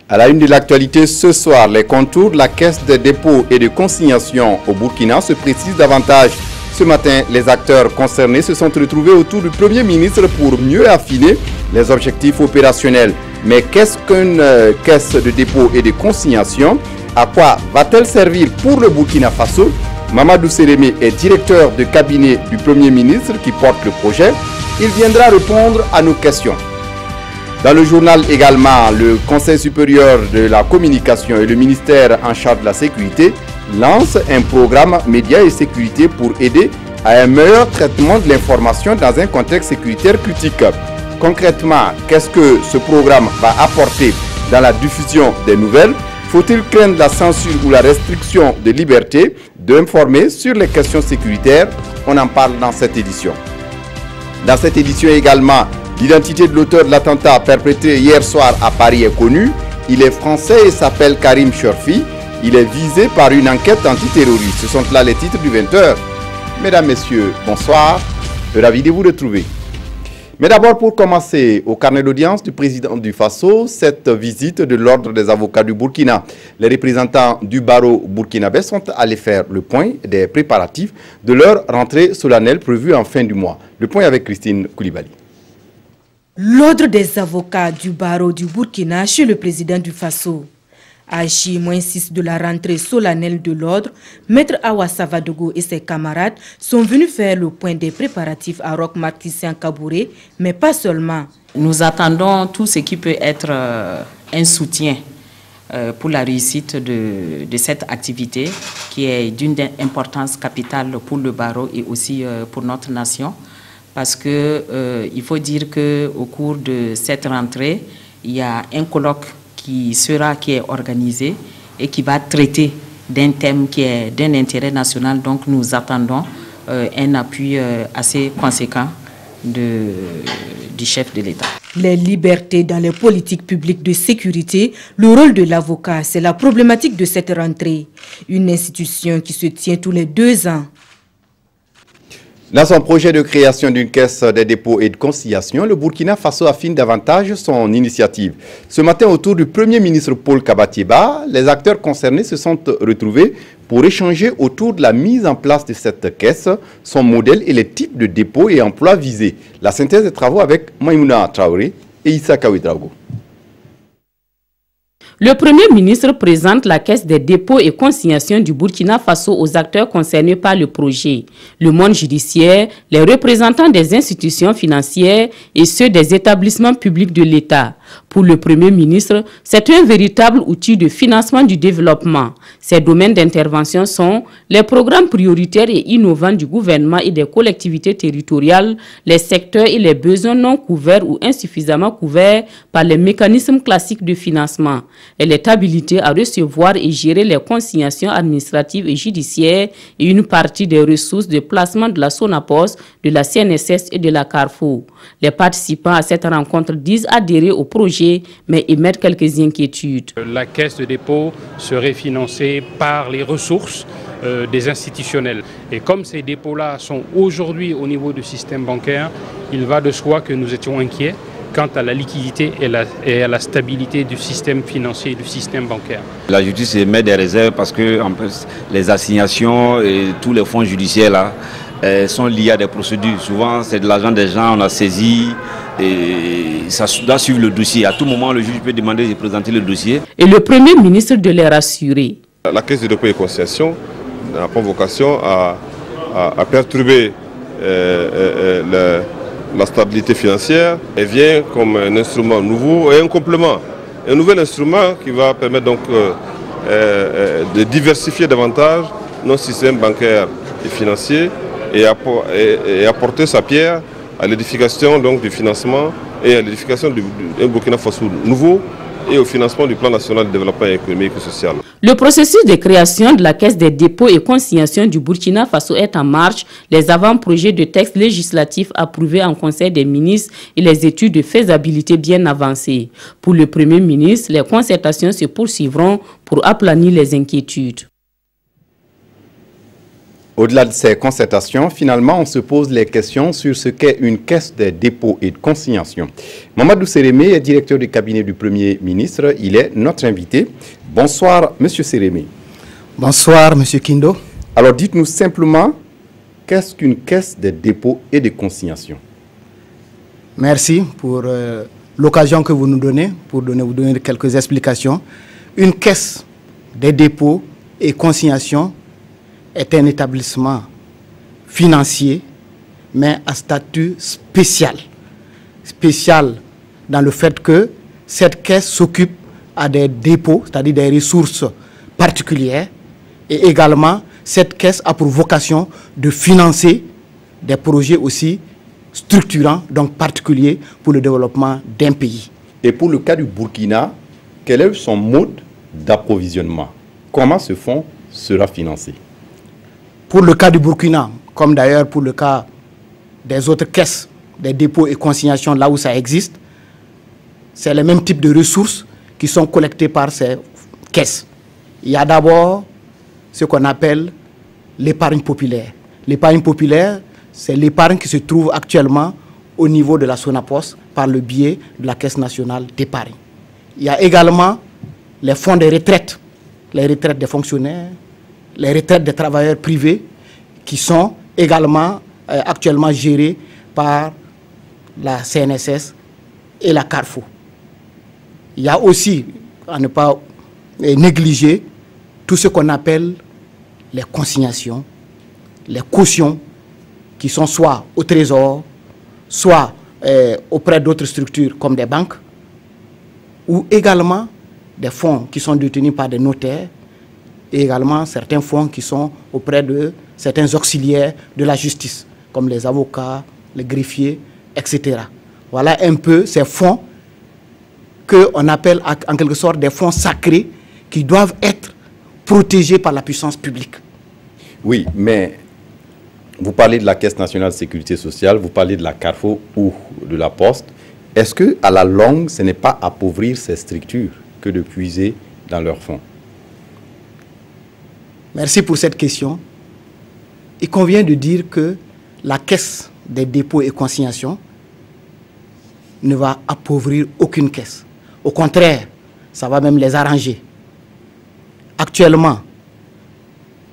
À la une de l'actualité ce soir, les contours de la caisse de dépôt et de consignation au Burkina se précisent davantage. Ce matin, les acteurs concernés se sont retrouvés autour du Premier ministre pour mieux affiner les objectifs opérationnels. Mais qu'est-ce qu'une caisse de dépôt et de consignation? À quoi va-t-elle servir pour le Burkina Faso? Mamadou Sérémé est directeur de cabinet du Premier ministre qui porte le projet. Il viendra répondre à nos questions. Dans le journal également, le Conseil supérieur de la communication et le ministère en charge de la sécurité lancent un programme médias et sécurité pour aider à un meilleur traitement de l'information dans un contexte sécuritaire critique. Concrètement, qu'est-ce que ce programme va apporter dans la diffusion des nouvelles? Faut-il craindre la censure ou la restriction de liberté d'informer sur les questions sécuritaires? On en parle dans cette édition. Dans cette édition également, l'identité de l'auteur de l'attentat perpétré hier soir à Paris est connue. Il est français et s'appelle Karim Chorfi. Il est visé par une enquête antiterroriste. Ce sont là les titres du 20h. Mesdames, Messieurs, bonsoir. Ravi de vous retrouver. Mais d'abord, pour commencer, au carnet d'audience du président du Faso, cette visite de l'Ordre des avocats du Burkina. Les représentants du barreau burkinabé sont allés faire le point des préparatifs de leur rentrée solennelle prévue en fin du mois. Le point avec Christine Koulibaly. L'Ordre des avocats du barreau du Burkina chez le président du Faso. À J-6 de la rentrée solennelle de l'ordre, Maître Awa Savadogo et ses camarades sont venus faire le point des préparatifs à Roch-Marc-Christian-Kabouré, mais pas seulement. Nous attendons tout ce qui peut être un soutien pour la réussite de cette activité qui est d'une importance capitale pour le barreau et aussi pour notre nation. Parce qu'il faut dire qu'au cours de cette rentrée, il y a un colloque qui est organisé et qui va traiter d'un thème qui est d'un intérêt national. Donc nous attendons un appui assez conséquent du chef de l'État. Les libertés dans les politiques publiques de sécurité, le rôle de l'avocat, c'est la problématique de cette rentrée. Une institution qui se tient tous les 2 ans. Dans son projet de création d'une caisse des dépôts et de conciliation, le Burkina Faso affine davantage son initiative. Ce matin, autour du Premier ministre Paul Kabatieba, les acteurs concernés se sont retrouvés pour échanger autour de la mise en place de cette caisse, son modèle et les types de dépôts et emplois visés. La synthèse des travaux avec Maïmouna Traoré et Issa Kawidrago. Le Premier ministre présente la caisse des dépôts et consignations du Burkina Faso aux acteurs concernés par le projet, le monde judiciaire, les représentants des institutions financières et ceux des établissements publics de l'État. Pour le Premier ministre, c'est un véritable outil de financement du développement. Ces domaines d'intervention sont les programmes prioritaires et innovants du gouvernement et des collectivités territoriales, les secteurs et les besoins non couverts ou insuffisamment couverts par les mécanismes classiques de financement. Elle est habilitée à recevoir et gérer les consignations administratives et judiciaires et une partie des ressources de placement de la SONAPOS, de la CNSS et de la Carrefour. Les participants à cette rencontre disent adhérer au projet, mais émettent quelques inquiétudes. La caisse de dépôt serait financée par les ressources des institutionnels. Et comme ces dépôts-là sont aujourd'hui au niveau du système bancaire, il va de soi que nous étions inquiets quant à la liquidité et à la stabilité du système financier et du système bancaire. La justice émet des réserves parce que en plus, les assignations et tous les fonds judiciaires là, sont liés à des procédures. Souvent, c'est de l'argent des gens, on a saisi et ça doit suivre le dossier. À tout moment, le juge peut demander de présenter le dossier. Et le Premier ministre de les rassurer. La caisse de dépôt et conciliation n'a pas vocation à perturber la stabilité financière. Elle vient comme un instrument nouveau et un complément. Un nouvel instrument qui va permettre donc de diversifier davantage nos systèmes bancaires et financiers et apporter sa pierre à l'édification du financement et à l'édification d'un Burkina Faso nouveau et au financement du plan national de développement économique et social. Le processus de création de la caisse des dépôts et consignations du Burkina Faso est en marche. Les avant-projets de textes législatifs approuvés en Conseil des ministres et les études de faisabilité bien avancées. Pour le Premier ministre, les concertations se poursuivront pour aplanir les inquiétudes. Au-delà de ces concertations, finalement, on se pose les questions sur ce qu'est une caisse de dépôt et de consignation. Mamadou Sérémé est directeur du cabinet du Premier ministre. Il est notre invité. Bonsoir, Monsieur Sérémé. Bonsoir, Monsieur Kindo. Alors, dites-nous simplement, qu'est-ce qu'une caisse de dépôt et de consignation? Merci pour l'occasion que vous nous donnez pour vous donner quelques explications. Une caisse de dépôt et consignation est un établissement financier, mais à statut spécial. Spécial dans le fait que cette caisse s'occupe à des dépôts, c'est-à-dire des ressources particulières, et également cette caisse a pour vocation de financer des projets aussi structurants, donc particuliers pour le développement d'un pays. Et pour le cas du Burkina, quel est son mode d'approvisionnement? Comment ce fonds sera financé? Pour le cas du Burkina, comme d'ailleurs pour le cas des autres caisses, des dépôts et consignations là où ça existe, c'est le même type de ressources qui sont collectées par ces caisses. Il y a d'abord ce qu'on appelle l'épargne populaire. L'épargne populaire, c'est l'épargne qui se trouve actuellement au niveau de la SONAPOS par le biais de la Caisse nationale d'épargne. Il y a également les fonds de retraite, les retraites des fonctionnaires, les retraites des travailleurs privés qui sont également actuellement gérées par la CNSS et la Carrefour. Il y a aussi, à ne pas négliger, tout ce qu'on appelle les consignations, les cautions qui sont soit au Trésor, soit auprès d'autres structures comme des banques, ou également des fonds qui sont détenus par des notaires, et également certains fonds qui sont auprès de certains auxiliaires de la justice, comme les avocats, les greffiers, etc. Voilà un peu ces fonds qu'on appelle en quelque sorte des fonds sacrés qui doivent être protégés par la puissance publique. Oui, mais vous parlez de la Caisse nationale de sécurité sociale, vous parlez de la Carrefour ou de la Poste. Est-ce qu'à la longue, ce n'est pas appauvrir ces structures que de puiser dans leurs fonds? Merci pour cette question. Il convient de dire que la Caisse des dépôts et consignations ne va appauvrir aucune caisse. Au contraire, ça va même les arranger. Actuellement,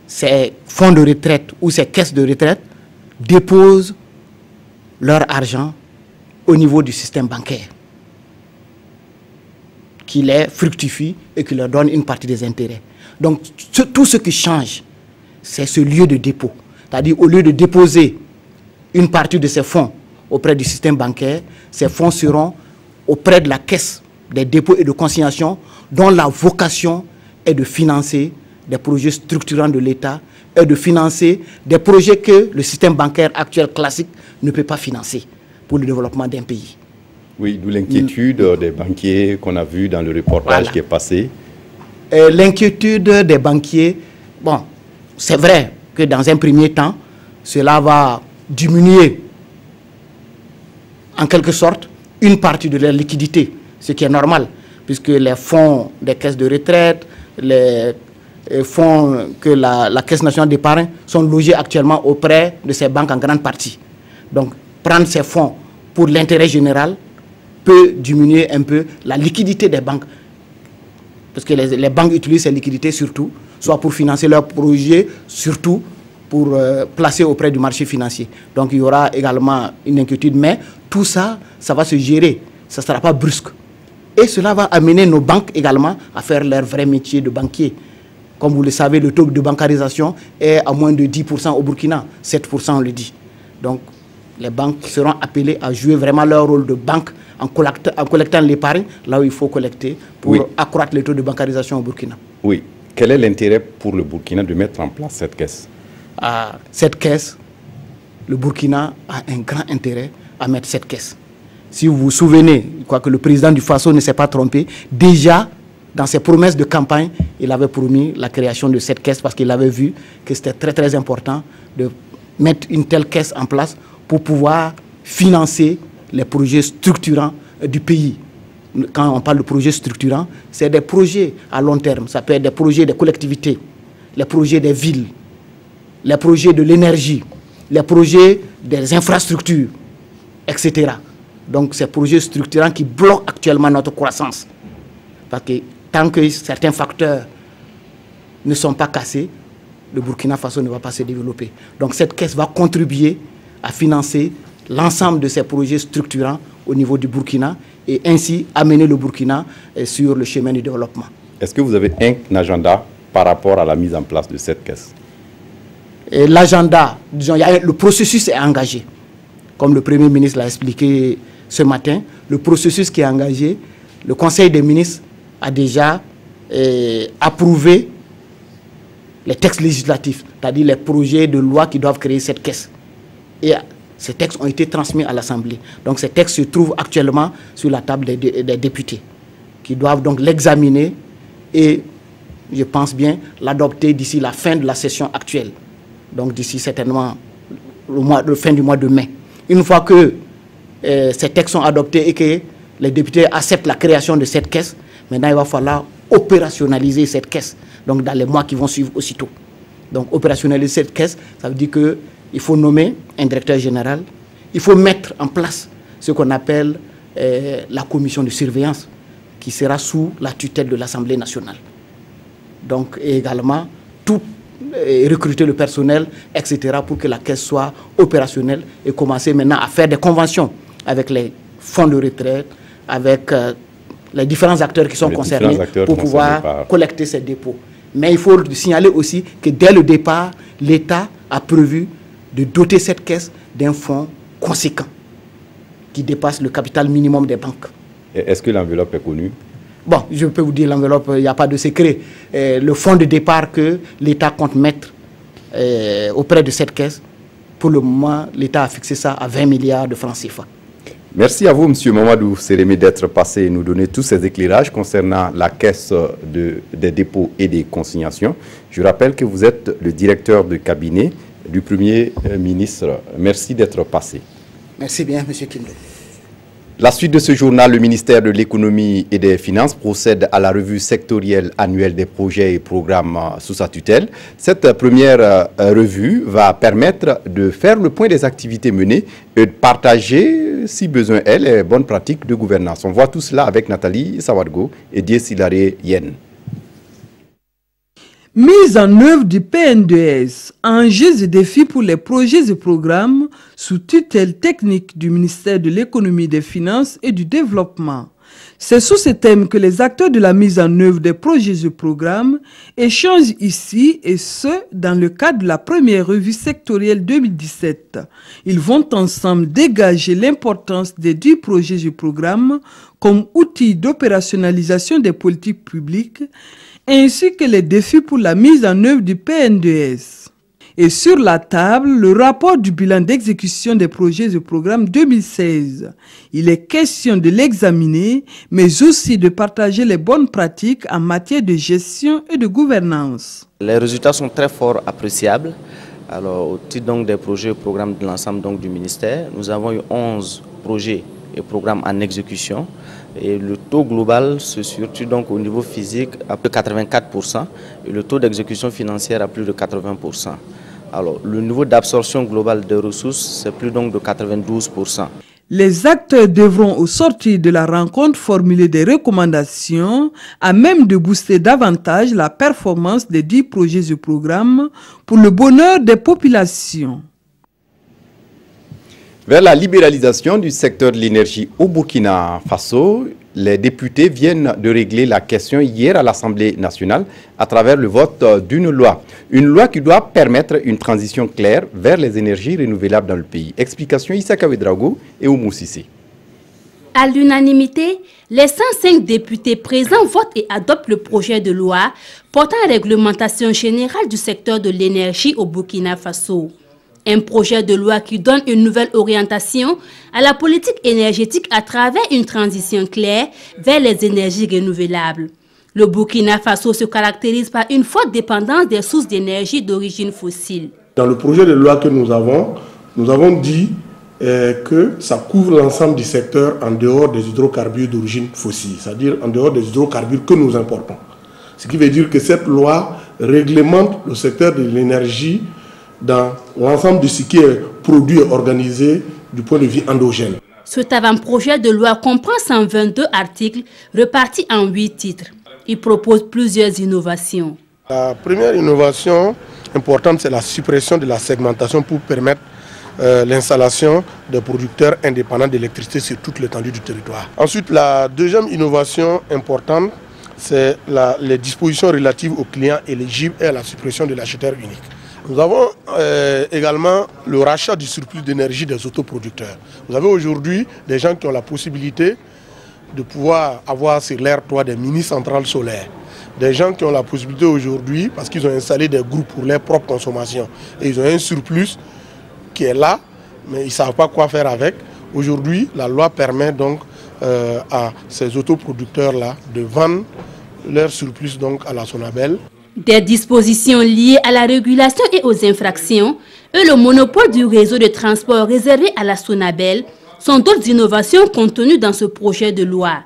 ces fonds de retraite ou ces caisses de retraite déposent leur argent au niveau du système bancaire, qui les fructifie et qui leur donne une partie des intérêts. Donc, tout ce qui change, c'est ce lieu de dépôt. C'est-à-dire, au lieu de déposer une partie de ces fonds auprès du système bancaire, ces fonds seront auprès de la caisse des dépôts et de consignation, dont la vocation est de financer des projets structurants de l'État et de financer des projets que le système bancaire actuel classique ne peut pas financer pour le développement d'un pays. Oui, d'où l'inquiétude des banquiers qu'on a vu dans le reportage qui est passé. L'inquiétude des banquiers, bon, c'est vrai que dans un premier temps, cela va diminuer en quelque sorte une partie de leur liquidité, ce qui est normal, puisque les fonds des caisses de retraite, les fonds que la Caisse nationale d'épargne sont logés actuellement auprès de ces banques en grande partie. Donc, prendre ces fonds pour l'intérêt général peut diminuer un peu la liquidité des banques. Parce que les banques utilisent ces liquidités surtout, soit pour financer leurs projets, surtout pour placer auprès du marché financier. Donc il y aura également une inquiétude, mais tout ça, ça va se gérer, ça ne sera pas brusque. Et cela va amener nos banques également à faire leur vrai métier de banquier. Comme vous le savez, le taux de bancarisation est à moins de 10% au Burkina, 7% on le dit. Donc les banques seront appelées à jouer vraiment leur rôle de banque en collectant l'épargne là où il faut collecter pour accroître le taux de bancarisation au Burkina. Oui. Quel est l'intérêt pour le Burkina de mettre en place cette caisse? Cette caisse, le Burkina a un grand intérêt à mettre cette caisse. Si vous vous souvenez, je crois que le président du Faso ne s'est pas trompé, déjà dans ses promesses de campagne, il avait promis la création de cette caisse parce qu'il avait vu que c'était très très important de mettre une telle caisse en place pour pouvoir financer les projets structurants du pays. Quand on parle de projets structurants, c'est des projets à long terme. Ça peut être des projets des collectivités, les projets des villes, les projets de l'énergie, les projets des infrastructures, etc. Donc, ces projets structurants qui bloquent actuellement notre croissance. Parce que tant que certains facteurs ne sont pas cassés, le Burkina Faso ne va pas se développer. Donc, cette caisse va contribuer à financer l'ensemble de ces projets structurants au niveau du Burkina et ainsi amener le Burkina sur le chemin du développement. Est-ce que vous avez un agenda par rapport à la mise en place de cette caisse? L'agenda, disons, le processus est engagé. Comme le Premier ministre l'a expliqué ce matin, le processus qui est engagé, le Conseil des ministres a déjà approuvé les textes législatifs, c'est-à-dire les projets de loi qui doivent créer cette caisse. Et ces textes ont été transmis à l'Assemblée. Donc ces textes se trouvent actuellement sur la table des députés, qui doivent donc l'examiner et, je pense bien, l'adopter d'ici la fin de la session actuelle. Donc d'ici certainement la fin du mois de mai. Une fois que ces textes sont adoptés et que les députés acceptent la création de cette caisse, maintenant il va falloir opérationnaliser cette caisse, donc dans les mois qui vont suivre aussitôt. Donc opérationnaliser cette caisse, ça veut dire qu'il faut nommer un directeur général, il faut mettre en place ce qu'on appelle la commission de surveillance, qui sera sous la tutelle de l'Assemblée nationale. Donc et également recruter le personnel, etc., pour que la caisse soit opérationnelle et commencer maintenant à faire des conventions avec les fonds de retraite, avec les différents acteurs qui sont concernés pour pouvoir collecter ces dépôts. Mais il faut signaler aussi que dès le départ, l'État a prévu de doter cette caisse d'un fonds conséquent qui dépasse le capital minimum des banques. Est-ce que l'enveloppe est connue? Bon, je peux vous dire l'enveloppe, il n'y a pas de secret. Le fonds de départ que l'État compte mettre auprès de cette caisse, pour le moment, l'État a fixé ça à 20 milliards de francs CFA. Merci à vous, M. Mamadou Sérémé, d'être passé et nous donner tous ces éclairages concernant la caisse des dépôts et des consignations. Je rappelle que vous êtes le directeur de cabinet du Premier ministre. Merci d'être passé. Merci bien, M. Kindé. La suite de ce journal, le ministère de l'Économie et des Finances procède à la revue sectorielle annuelle des projets et programmes sous sa tutelle. Cette première revue va permettre de faire le point des activités menées et de partager, si besoin est, les bonnes pratiques de gouvernance. On voit tout cela avec Nathalie Sawadgo et Dié-Silare Yen. Mise en œuvre du PN2S, enjeux et défis pour les projets et programmes sous tutelle technique du ministère de l'Économie, des Finances et du Développement. C'est sous ce thème que les acteurs de la mise en œuvre des projets et programmes échangent ici, et ce, dans le cadre de la première revue sectorielle 2017. Ils vont ensemble dégager l'importance des 10 projets et programmes comme outils d'opérationnalisation des politiques publiques, ainsi que les défis pour la mise en œuvre du PN2S. Et sur la table, le rapport du bilan d'exécution des projets et programmes 2016. Il est question de l'examiner, mais aussi de partager les bonnes pratiques en matière de gestion et de gouvernance. Les résultats sont très forts, appréciables. Alors, au titre donc des projets et programmes de l'ensemble du ministère, nous avons eu 11 projets et programmes en exécution. Et le taux global se situe donc au niveau physique à plus de 84% et le taux d'exécution financière à plus de 80%. Alors, le niveau d'absorption globale des ressources, c'est plus donc de 92%. Les acteurs devront, au sortir de la rencontre, formuler des recommandations à même de booster davantage la performance des 10 projets et programmes pour le bonheur des populations. Vers la libéralisation du secteur de l'énergie au Burkina Faso, les députés viennent de régler la question hier à l'Assemblée nationale à travers le vote d'une loi. Une loi qui doit permettre une transition claire vers les énergies renouvelables dans le pays. Explication Issa Kawedrago et Oumou Sissé. À l'unanimité, les 105 députés présents votent et adoptent le projet de loi portant réglementation générale du secteur de l'énergie au Burkina Faso. Un projet de loi qui donne une nouvelle orientation à la politique énergétique à travers une transition claire vers les énergies renouvelables. Le Burkina Faso se caractérise par une forte dépendance des sources d'énergie d'origine fossile. Dans le projet de loi que nous avons dit que ça couvre l'ensemble du secteur en dehors des hydrocarbures d'origine fossile, c'est-à-dire en dehors des hydrocarbures que nous importons. Ce qui veut dire que cette loi réglemente le secteur de l'énergie dans l'ensemble de ce qui est produit et organisé du point de vue endogène. Cet avant-projet de loi comprend 122 articles répartis en 8 titres. Il propose plusieurs innovations. La première innovation importante, c'est la suppression de la segmentation pour permettre l'installation des producteurs indépendants d'électricité sur toute l'étendue du territoire. Ensuite, la deuxième innovation importante, c'est les dispositions relatives aux clients éligibles et à la suppression de l'acheteur unique. Nous avons également le rachat du surplus d'énergie des autoproducteurs. Vous avez aujourd'hui des gens qui ont la possibilité de pouvoir avoir sur leur toit des mini-centrales solaires. Des gens qui ont la possibilité aujourd'hui, parce qu'ils ont installé des groupes pour leur propre consommation, et ils ont un surplus qui est là, mais ils ne savent pas quoi faire avec. Aujourd'hui, la loi permet donc à ces autoproducteurs-là de vendre leur surplus donc à la Sonabel. Des dispositions liées à la régulation et aux infractions et le monopole du réseau de transport réservé à la Sonabel sont d'autres innovations contenues dans ce projet de loi.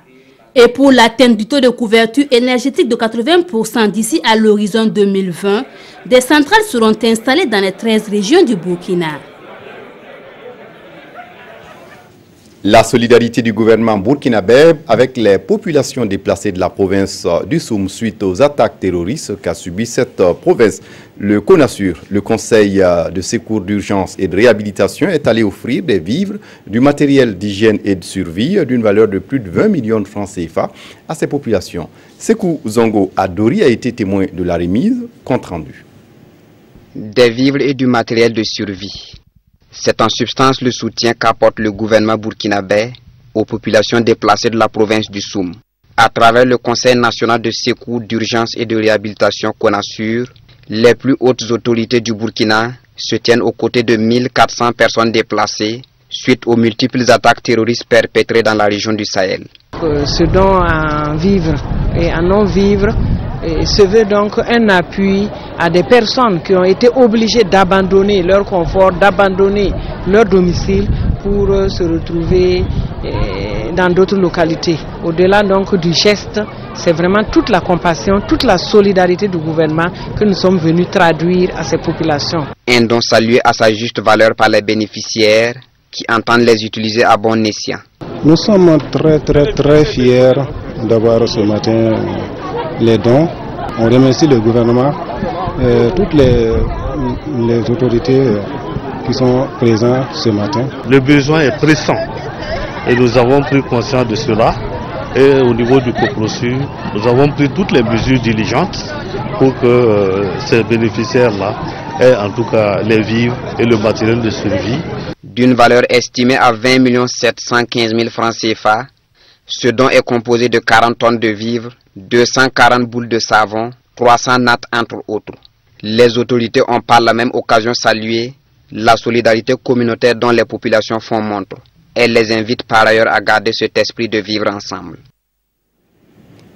Et pour l'atteinte du taux de couverture énergétique de 80% d'ici à l'horizon 2020, des centrales seront installées dans les 13 régions du Burkina. La solidarité du gouvernement burkinabé avec les populations déplacées de la province du Soum suite aux attaques terroristes qu'a subi cette province. Le CONASUR, le Conseil de secours d'urgence et de réhabilitation, est allé offrir des vivres, du matériel d'hygiène et de survie d'une valeur de plus de 20 millions de francs CFA à ces populations. Sekou Zongo Adori a été témoin de la remise, compte rendu. Des vivres et du matériel de survie. C'est en substance le soutien qu'apporte le gouvernement burkinabé aux populations déplacées de la province du Soum. À travers le Conseil national de secours d'urgence et de réhabilitation CONASUR, les plus hautes autorités du Burkina se tiennent aux côtés de 1400 personnes déplacées suite aux multiples attaques terroristes perpétrées dans la région du Sahel. Ce don en vivre et en non-vivre se veut donc un appui à des personnes qui ont été obligées d'abandonner leur confort, d'abandonner leur domicile pour se retrouver dans d'autres localités. Au-delà donc du geste, c'est vraiment toute la compassion, toute la solidarité du gouvernement que nous sommes venus traduire à ces populations. Un don salué à sa juste valeur par les bénéficiaires qui entendent les utiliser à bon escient. Nous sommes très fiers d'avoir ce matin les dons. On remercie le gouvernement et toutes les autorités qui sont présentes ce matin. Le besoin est pressant et nous avons pris conscience de cela. Et au niveau du COPROSUR, nous avons pris toutes les mesures diligentes pour que ces bénéficiaires-là aient en tout cas les vivres et le matériel de survie. D'une valeur estimée à 20 715 000 francs CFA, ce don est composé de 40 tonnes de vivres, 240 boules de savon, 300 nattes entre autres. Les autorités ont par la même occasion salué la solidarité communautaire dont les populations font montre. Elles les invitent par ailleurs à garder cet esprit de vivre ensemble.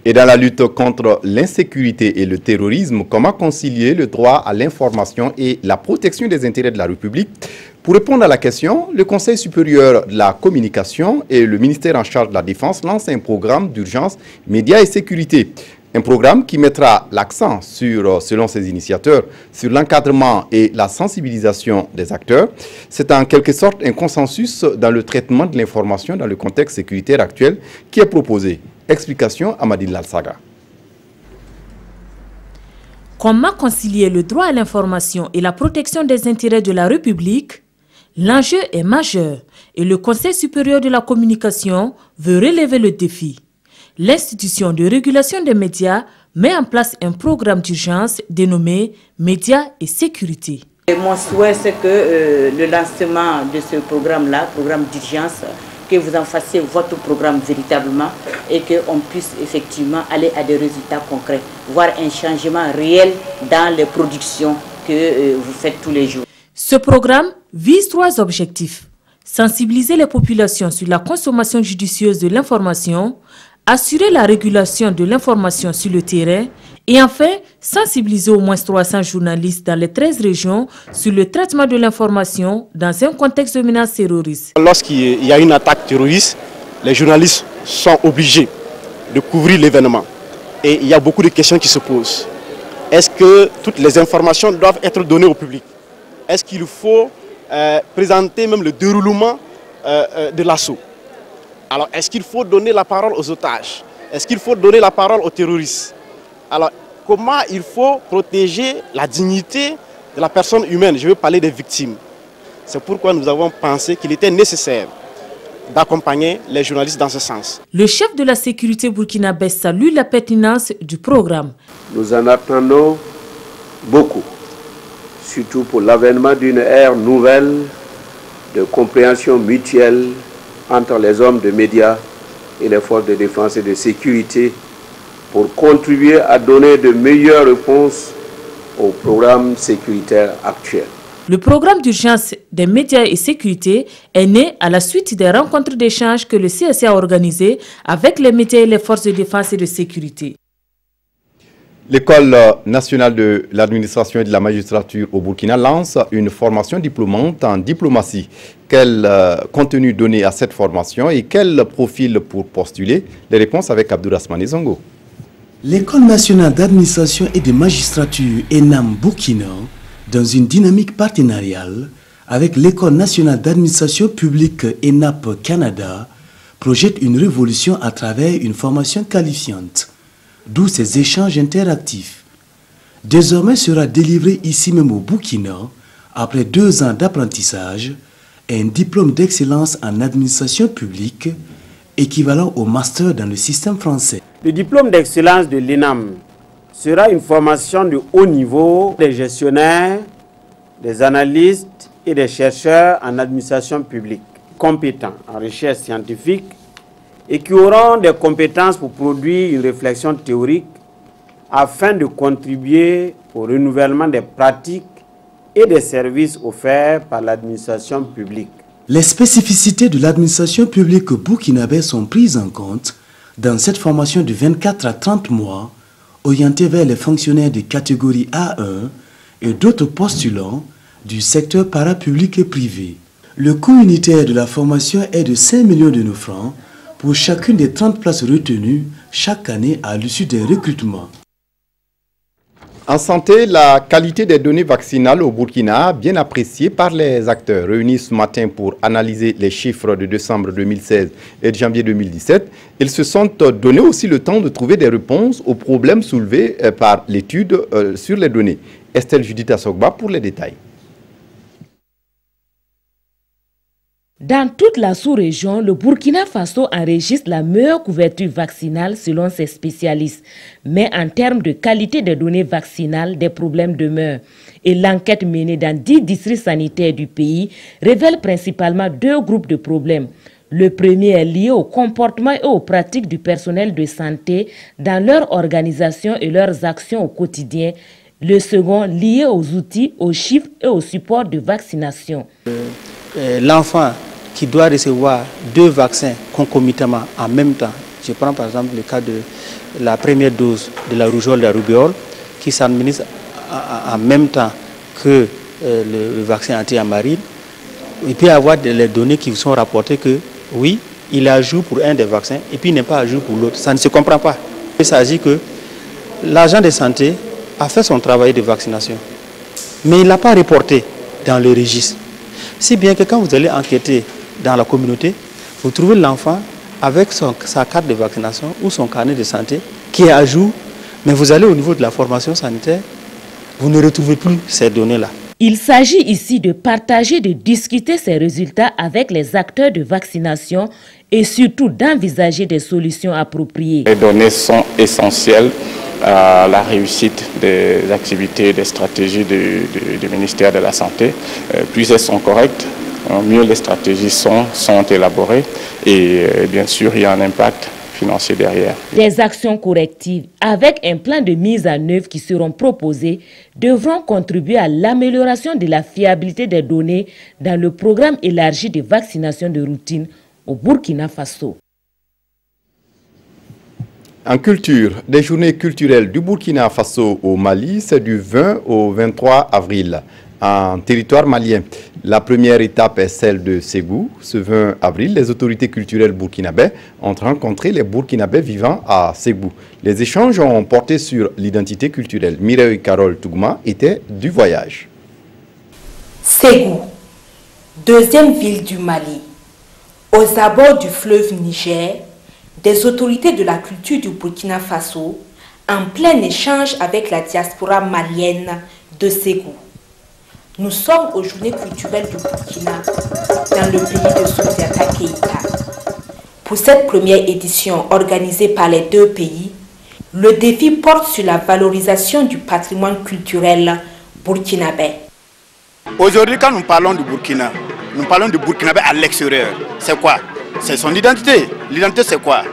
Et dans la lutte contre l'insécurité et le terrorisme, comment concilier le droit à l'information et la protection des intérêts de la République? Pour répondre à la question, le Conseil supérieur de la communication et le ministère en charge de la Défense lancent un programme d'urgence médias et sécurité. Un programme qui mettra l'accent sur, selon ses initiateurs, sur l'encadrement et la sensibilisation des acteurs. C'est en quelque sorte un consensus dans le traitement de l'information dans le contexte sécuritaire actuel qui est proposé. Explication à Madine Lalsaga. Comment concilier le droit à l'information et la protection des intérêts de la République? L'enjeu est majeur et le Conseil supérieur de la communication veut relever le défi. L'institution de régulation des médias met en place un programme d'urgence dénommé Médias et sécurité. Et mon souhait, c'est que le lancement de ce programme-là, programme d'urgence, que vous en fassiez votre programme véritablement et qu'on puisse effectivement aller à des résultats concrets, voir un changement réel dans les productions que vous faites tous les jours. Ce programme vise 3 objectifs. Sensibiliser les populations sur la consommation judicieuse de l'information, assurer la régulation de l'information sur le terrain et enfin sensibiliser au moins 300 journalistes dans les 13 régions sur le traitement de l'information dans un contexte de menace terroriste. Lorsqu'il y a une attaque terroriste, les journalistes sont obligés de couvrir l'événement. Et il y a beaucoup de questions qui se posent. Est-ce que toutes les informations doivent être données au public? est-ce qu'il faut présenter même le déroulement de l'assaut? Alors, est-ce qu'il faut donner la parole aux otages? Est-ce qu'il faut donner la parole aux terroristes? Alors, comment il faut protéger la dignité de la personne humaine? Je veux parler des victimes. C'est pourquoi nous avons pensé qu'il était nécessaire d'accompagner les journalistes dans ce sens. Le chef de la sécurité burkinabé salue la pertinence du programme. Nous en attendons beaucoup, surtout pour l'avènement d'une ère nouvelle de compréhension mutuelle entre les hommes de médias et les forces de défense et de sécurité pour contribuer à donner de meilleures réponses au programme sécuritaire actuel. Le programme d'urgence des médias et sécurité est né à la suite des rencontres d'échange que le CSA a organisées avec les médias et les forces de défense et de sécurité. L'École nationale de l'administration et de la magistrature au Burkina lance une formation diplômante en diplomatie. Quel contenu donner à cette formation et quel profil pour postuler? Les réponses avec Abdourahmane Zongo. L'École nationale d'administration et de magistrature ENAM Burkina, dans une dynamique partenariale avec l'École nationale d'administration publique ENAP Canada, projette une révolution à travers une formation qualifiante, d'où ces échanges interactifs. Désormais sera délivré ici même au Burkina, après 2 ans d'apprentissage, un diplôme d'excellence en administration publique équivalent au master dans le système français. Le diplôme d'excellence de l'ENAM sera une formation de haut niveau des gestionnaires, des analystes et des chercheurs en administration publique, compétents en recherche scientifique et qui auront des compétences pour produire une réflexion théorique afin de contribuer au renouvellement des pratiques et des services offerts par l'administration publique. Les spécificités de l'administration publique burkinabé sont prises en compte dans cette formation de 24 à 30 mois orientée vers les fonctionnaires de catégorie A1 et d'autres postulants du secteur parapublic et privé. Le coût unitaire de la formation est de 5 millions de nos francs pour chacune des 30 places retenues chaque année à l'issue des recrutements. En santé, la qualité des données vaccinales au Burkina, bien appréciée par les acteurs réunis ce matin pour analyser les chiffres de décembre 2016 et de janvier 2017, ils se sont donné aussi le temps de trouver des réponses aux problèmes soulevés par l'étude sur les données. Estelle Judith Assogba pour les détails. Dans toute la sous-région, le Burkina Faso enregistre la meilleure couverture vaccinale selon ses spécialistes. Mais en termes de qualité des données vaccinales, des problèmes demeurent. Et l'enquête menée dans 10 districts sanitaires du pays révèle principalement 2 groupes de problèmes. Le premier est lié au comportement et aux pratiques du personnel de santé dans leur organisation et leurs actions au quotidien. Le second lié aux outils, aux chiffres et au support de vaccination. L'enfant qui doit recevoir 2 vaccins concomitamment en même temps. Je prends par exemple le cas de la première dose de la rougeole et de la rubéole qui s'administre en même temps que le vaccin anti-amarine. Il peut y avoir les données qui sont rapportées que oui, il est à jour pour un des vaccins et puis il n'est pas à jour pour l'autre. Ça ne se comprend pas. Il s'agit que l'agent de santé a fait son travail de vaccination, mais il ne l'a pas reporté dans le registre. Si bien que quand vous allez enquêter dans la communauté, vous trouvez l'enfant avec sa carte de vaccination ou son carnet de santé qui est à jour, mais vous allez au niveau de la formation sanitaire, vous ne retrouvez plus ces données-là. Il s'agit ici de partager, de discuter ces résultats avec les acteurs de vaccination et surtout d'envisager des solutions appropriées. Les données sont essentielles à la réussite des activités, des stratégies du ministère de la Santé. Plus elles sont correctes, mieux les stratégies sont élaborées et bien sûr il y a un impact financier derrière. Des actions correctives avec un plan de mise en œuvre qui seront proposés devront contribuer à l'amélioration de la fiabilité des données dans le programme élargi de vaccination de routine au Burkina Faso. En culture, des journées culturelles du Burkina Faso au Mali, c'est du 20 au 23 avril. En territoire malien, la première étape est celle de Ségou. Ce 20 avril, les autorités culturelles burkinabées ont rencontré les Burkinabés vivant à Ségou. Les échanges ont porté sur l'identité culturelle. Mireille Carole Tougma était du voyage. Ségou, deuxième ville du Mali. Aux abords du fleuve Niger, des autorités de la culture du Burkina Faso en plein échange avec la diaspora malienne de Ségou. Nous sommes aux journées culturelles du Burkina, dans le pays de Soutiata Keïta. Pour cette première édition organisée par les deux pays, le défi porte sur la valorisation du patrimoine culturel burkinabé. Aujourd'hui, quand nous parlons du Burkina, nous parlons du Burkinabé à l'extérieur. C'est quoi? C'est son identité. L'identité, c'est quoi?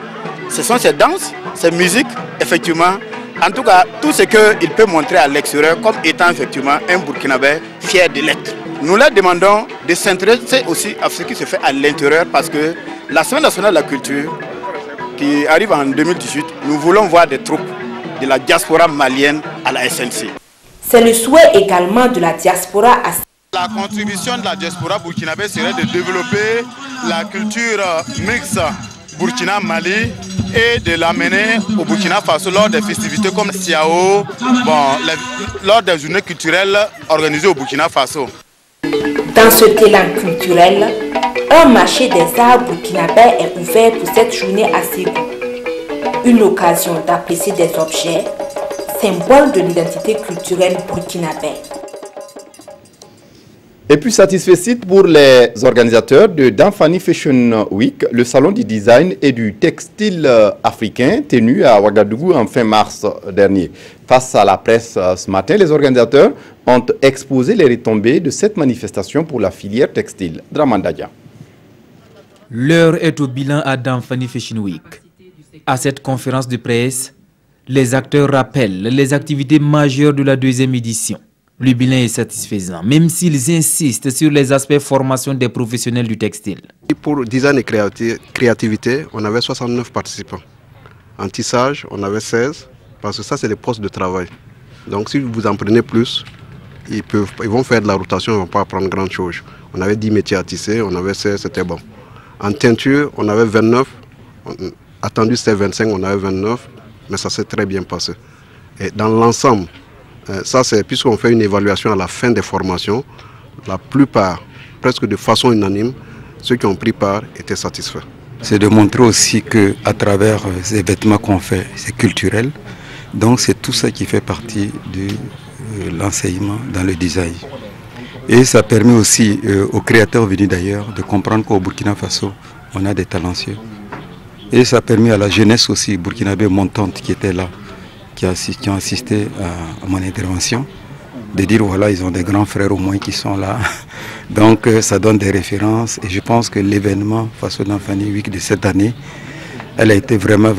Ce sont ses danses, ses musiques, effectivement. En tout cas, tout ce qu'il peut montrer à l'extérieur comme étant effectivement un Burkinabé fier de l'être. Nous leur demandons de s'intéresser aussi à ce qui se fait à l'intérieur parce que la Semaine nationale de la culture qui arrive en 2018, nous voulons voir des troupes de la diaspora malienne à la SNC. C'est le souhait également de la diaspora à... La contribution de la diaspora burkinabé serait de développer la culture mixte Burkina-Mali et de l'amener au Burkina Faso lors des festivités comme Siao, lors des journées culturelles organisées au Burkina Faso. Dans ce élan culturel, un marché des arts burkinabés est ouvert pour cette journée à Ségou. Une occasion d'apprécier des objets, symboles de l'identité culturelle burkinabé. Et puis satisfait pour les organisateurs de Danfani Fashion Week, le salon du design et du textile africain tenu à Ouagadougou en fin mars dernier. Face à la presse ce matin, les organisateurs ont exposé les retombées de cette manifestation pour la filière textile. Dramandadia. L'heure est au bilan à Danfani Fashion Week. À cette conférence de presse, les acteurs rappellent les activités majeures de la deuxième édition. Le bilan est satisfaisant, même s'ils insistent sur les aspects formation des professionnels du textile. Pour design et créativité, on avait 69 participants. En tissage, on avait 16, parce que ça, c'est les postes de travail. Donc si vous en prenez plus, ils vont faire de la rotation, ils ne vont pas apprendre grand chose. On avait 10 métiers à tisser, on avait 16, c'était bon. En teinture, on avait 29, attendu c'était 25, on avait 29, mais ça s'est très bien passé. Et dans l'ensemble, ça c'est puisqu'on fait une évaluation à la fin des formations, la plupart, presque de façon unanime, ceux qui ont pris part étaient satisfaits. C'est de montrer aussi qu'à travers ces vêtements qu'on fait, c'est culturel. Donc c'est tout ça qui fait partie de l'enseignement dans le design. Et ça permet aussi aux créateurs venus d'ailleurs de comprendre qu'au Burkina Faso, on a des talentueux. Et ça permet à la jeunesse aussi burkinabé montante qui était là, qui ont assisté à mon intervention, de dire voilà, ils ont des grands frères au moins qui sont là. Donc ça donne des références et je pense que l'événement Faso Danfani Week de cette année, elle a été vraiment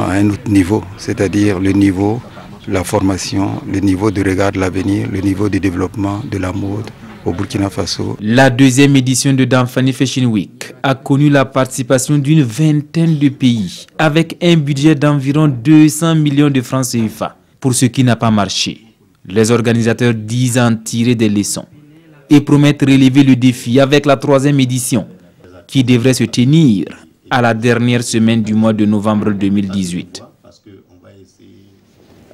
à un autre niveau, c'est-à-dire le niveau, la formation, le niveau de regard de l'avenir, le niveau de développement de la mode au Burkina Faso. La deuxième édition de Danfani Fashion Week a connu la participation d'une vingtaine de pays avec un budget d'environ 200 millions de francs CFA. Pour ce qui n'a pas marché, les organisateurs disent en tirer des leçons et promettent relever le défi avec la troisième édition qui devrait se tenir à la dernière semaine du mois de novembre 2018.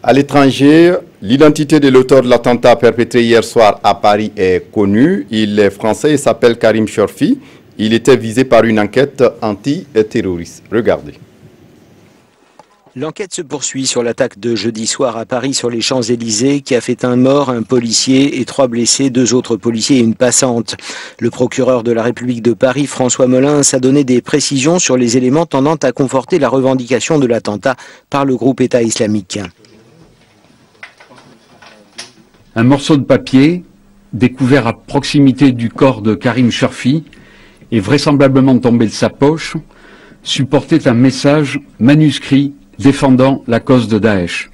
À l'étranger, l'identité de l'auteur de l'attentat perpétré hier soir à Paris est connue. Il est français et s'appelle Karim Chorfi. Il était visé par une enquête anti-terroriste. Regardez. L'enquête se poursuit sur l'attaque de jeudi soir à Paris sur les Champs-Élysées qui a fait un mort, un policier et 3 blessés, 2 autres policiers et une passante. Le procureur de la République de Paris, François Molins, a donné des précisions sur les éléments tendant à conforter la revendication de l'attentat par le groupe État islamique. Un morceau de papier découvert à proximité du corps de Karim Chorfi et vraisemblablement tombé de sa poche supportait un message manuscrit défendant la cause de Daesh.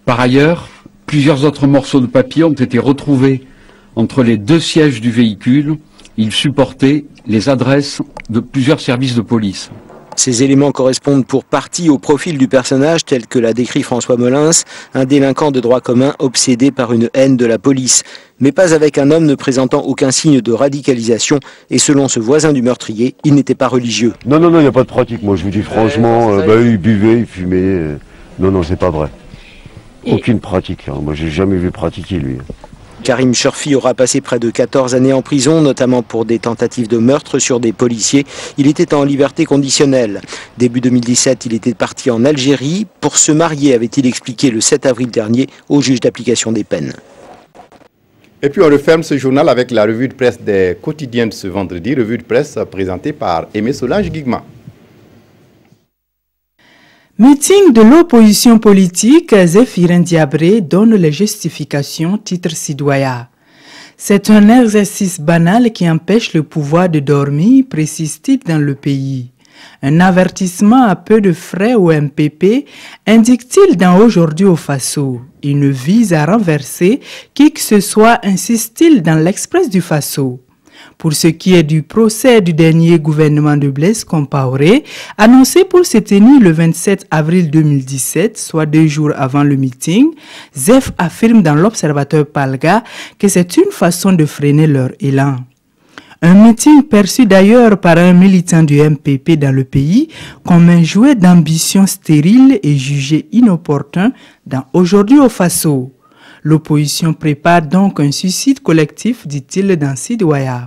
Par ailleurs, plusieurs autres morceaux de papier ont été retrouvés entre les 2 sièges du véhicule. Ils supportaient les adresses de plusieurs services de police. Ces éléments correspondent pour partie au profil du personnage tel que l'a décrit François Molins, un délinquant de droit commun obsédé par une haine de la police, mais pas avec un homme ne présentant aucun signe de radicalisation et selon ce voisin du meurtrier, il n'était pas religieux. Non, il n'y a pas de pratique, moi je vous dis franchement, il buvait, il fumait, non, c'est pas vrai. Aucune pratique, hein. Moi j'ai jamais vu pratiquer lui. Karim Cherfi aura passé près de 14 années en prison, notamment pour des tentatives de meurtre sur des policiers. Il était en liberté conditionnelle. Début 2017, il était parti en Algérie pour se marier, avait-il expliqué le 7 avril dernier au juge d'application des peines. Et puis on referme ce journal avec la revue de presse des quotidiens de ce vendredi, revue de presse présentée par Aimé Solange Guigma. Meeting de l'opposition politique, Zéphirin Diabré donne les justifications, titre Sidoya. C'est un exercice banal qui empêche le pouvoir de dormir, précise-t-il dans le pays. Un avertissement à peu de frais au MPP, indique-t-il dans Aujourd'hui au Faso. Il ne vise à renverser qui que ce soit, insiste-t-il dans l'Express du Faso. Pour ce qui est du procès du dernier gouvernement de Blaise Compaoré, annoncé pour se tenir le 27 avril 2017, soit 2 jours avant le meeting, Zef affirme dans l'Observateur Palga que c'est une façon de freiner leur élan. Un meeting perçu d'ailleurs par un militant du MPP dans le pays comme un jouet d'ambition stérile et jugé inopportun dans Aujourd'hui au Faso. L'opposition prépare donc un suicide collectif, dit-il dans Sidoya.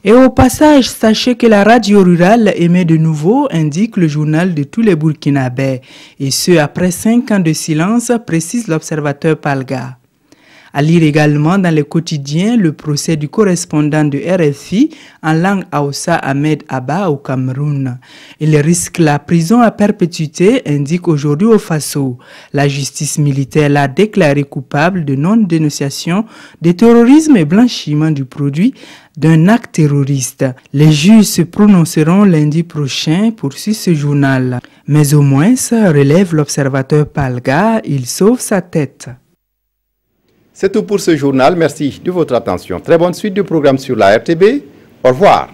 Et au passage, sachez que la radio rurale émet de nouveau, indique le journal de tous les Burkinabés, et ce après 5 ans de silence, précise l'Observateur Palga. À lire également dans les quotidiens le procès du correspondant de RFI en langue Hausa Ahmed Abba au Cameroun. Il risque la prison à perpétuité, indique Aujourd'hui au Faso. La justice militaire l'a déclaré coupable de non-dénonciation de terrorisme et blanchiment du produit d'un acte terroriste. Les juges se prononceront lundi prochain, poursuit ce journal. Mais au moins, relève l'Observateur Palga, il sauve sa tête. C'est tout pour ce journal. Merci de votre attention. Très bonne suite de programme sur la RTB. Au revoir.